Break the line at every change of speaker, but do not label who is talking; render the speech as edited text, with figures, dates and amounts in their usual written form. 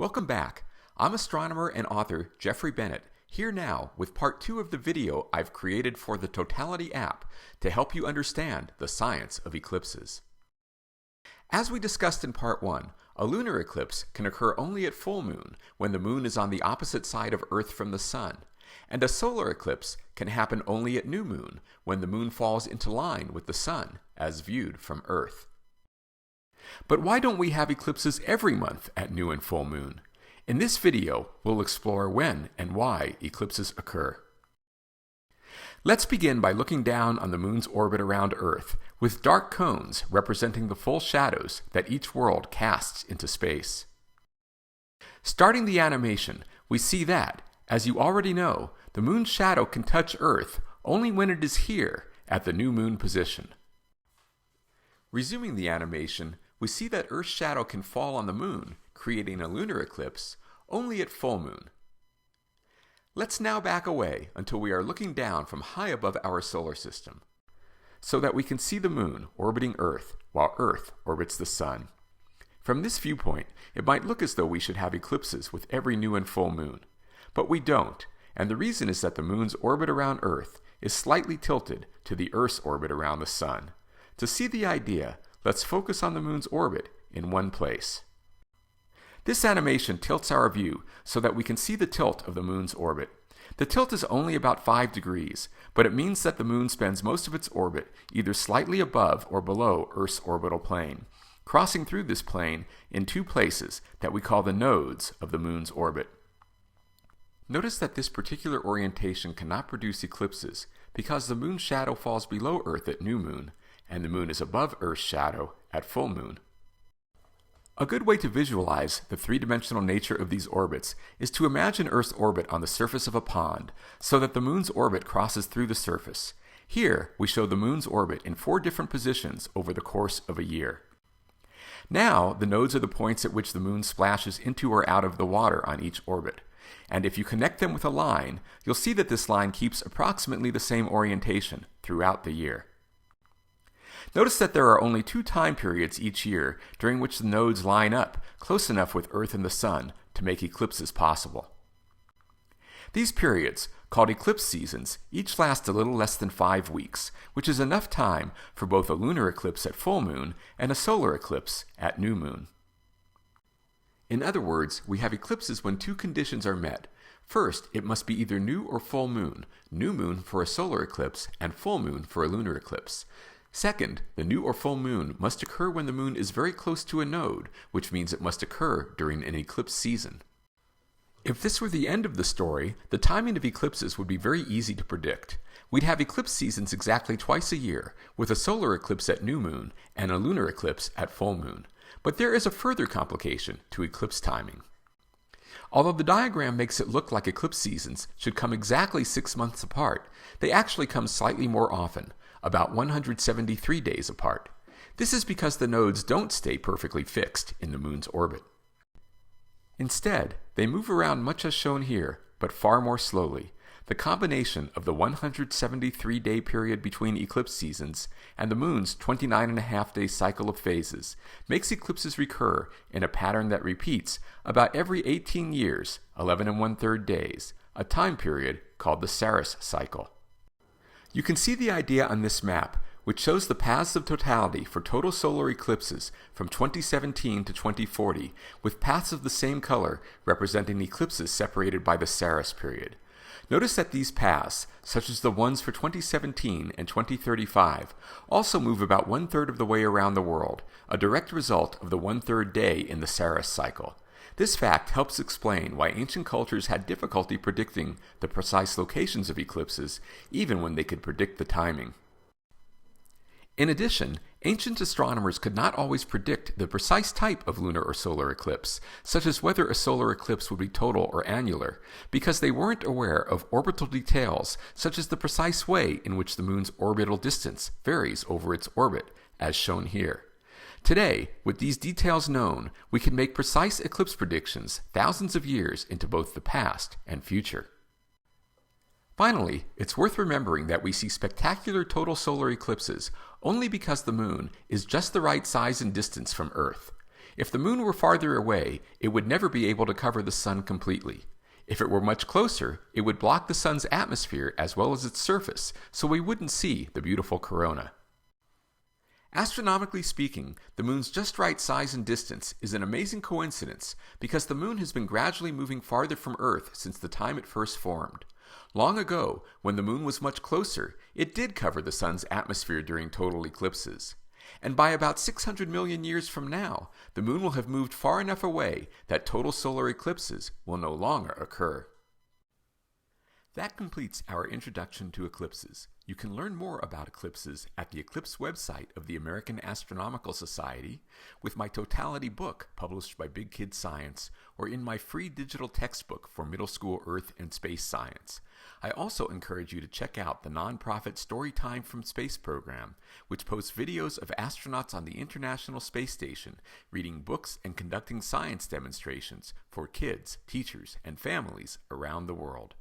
Welcome back. I'm astronomer and author Jeffrey Bennett, here now with part 2 of the video I've created for the Totality app to help you understand the science of eclipses. As we discussed in part 1, a lunar eclipse can occur only at full moon when the moon is on the opposite side of Earth from the sun, and a solar eclipse can happen only at new moon when the moon falls into line with the sun as viewed from Earth. But why don't we have eclipses every month at new and full moon? In this video, we'll explore when and why eclipses occur. Let's begin by looking down on the moon's orbit around Earth, with dark cones representing the full shadows that each world casts into space. Starting the animation, we see that, as you already know, the moon's shadow can touch Earth only when it is here at the new moon position. Resuming the animation, we see that Earth's shadow can fall on the moon, creating a lunar eclipse, only at full moon. Let's now back away until we are looking down from high above our solar system, so that we can see the moon orbiting Earth while Earth orbits the sun. From this viewpoint, it might look as though we should have eclipses with every new and full moon, but we don't, and the reason is that the moon's orbit around Earth is slightly tilted to the Earth's orbit around the sun. To see the idea, let's focus on the moon's orbit in one place. This animation tilts our view so that we can see the tilt of the moon's orbit. The tilt is only about 5 degrees, but it means that the moon spends most of its orbit either slightly above or below Earth's orbital plane, crossing through this plane in two places that we call the nodes of the moon's orbit. Notice that this particular orientation cannot produce eclipses because the moon's shadow falls below Earth at new moon, and the moon is above Earth's shadow at full moon. A good way to visualize the three-dimensional nature of these orbits is to imagine Earth's orbit on the surface of a pond, so that the moon's orbit crosses through the surface. Here, we show the moon's orbit in 4 different positions over the course of a year. Now, the nodes are the points at which the moon splashes into or out of the water on each orbit. And if you connect them with a line, you'll see that this line keeps approximately the same orientation throughout the year. Notice that there are only 2 time periods each year during which the nodes line up close enough with Earth and the Sun to make eclipses possible. These periods, called eclipse seasons, each last a little less than 5 weeks, which is enough time for both a lunar eclipse at full moon and a solar eclipse at new moon. In other words, we have eclipses when 2 conditions are met. First, it must be either new or full moon, new moon for a solar eclipse and full moon for a lunar eclipse. Second, the new or full moon must occur when the moon is very close to a node, which means it must occur during an eclipse season. If this were the end of the story, the timing of eclipses would be very easy to predict. We'd have eclipse seasons exactly twice a year, with a solar eclipse at new moon and a lunar eclipse at full moon. But there is a further complication to eclipse timing. Although the diagram makes it look like eclipse seasons should come exactly 6 months apart, they actually come slightly more often, about 173 days apart. This is because the nodes don't stay perfectly fixed in the moon's orbit. Instead, they move around much as shown here, but far more slowly. The combination of the 173-day period between eclipse seasons and the moon's 29.5-day cycle of phases makes eclipses recur in a pattern that repeats about every 18 years, 11 1/3 days, a time period called the Saros cycle. You can see the idea on this map, which shows the paths of totality for total solar eclipses from 2017 to 2040, with paths of the same color representing eclipses separated by the Saros period. Notice that these paths, such as the ones for 2017 and 2035, also move about 1/3 of the way around the world, a direct result of the 1/3 day in the Saros cycle. This fact helps explain why ancient cultures had difficulty predicting the precise locations of eclipses, even when they could predict the timing. In addition, ancient astronomers could not always predict the precise type of lunar or solar eclipse, such as whether a solar eclipse would be total or annular, because they weren't aware of orbital details such as the precise way in which the moon's orbital distance varies over its orbit, as shown here. Today, with these details known, we can make precise eclipse predictions thousands of years into both the past and future. Finally, it's worth remembering that we see spectacular total solar eclipses only because the moon is just the right size and distance from Earth. If the moon were farther away, it would never be able to cover the sun completely. If it were much closer, it would block the sun's atmosphere as well as its surface, so we wouldn't see the beautiful corona. Astronomically speaking, the moon's just right size and distance is an amazing coincidence because the moon has been gradually moving farther from Earth since the time it first formed. Long ago, when the moon was much closer, it did cover the sun's atmosphere during total eclipses. And by about 600 million years from now, the moon will have moved far enough away that total solar eclipses will no longer occur. That completes our introduction to eclipses. You can learn more about eclipses at the Eclipse website of the American Astronomical Society, with my totality book published by Big Kid Science, or in my free digital textbook for middle school Earth and space science. I also encourage you to check out the nonprofit Storytime from Space program, which posts videos of astronauts on the International Space Station reading books and conducting science demonstrations for kids, teachers, and families around the world.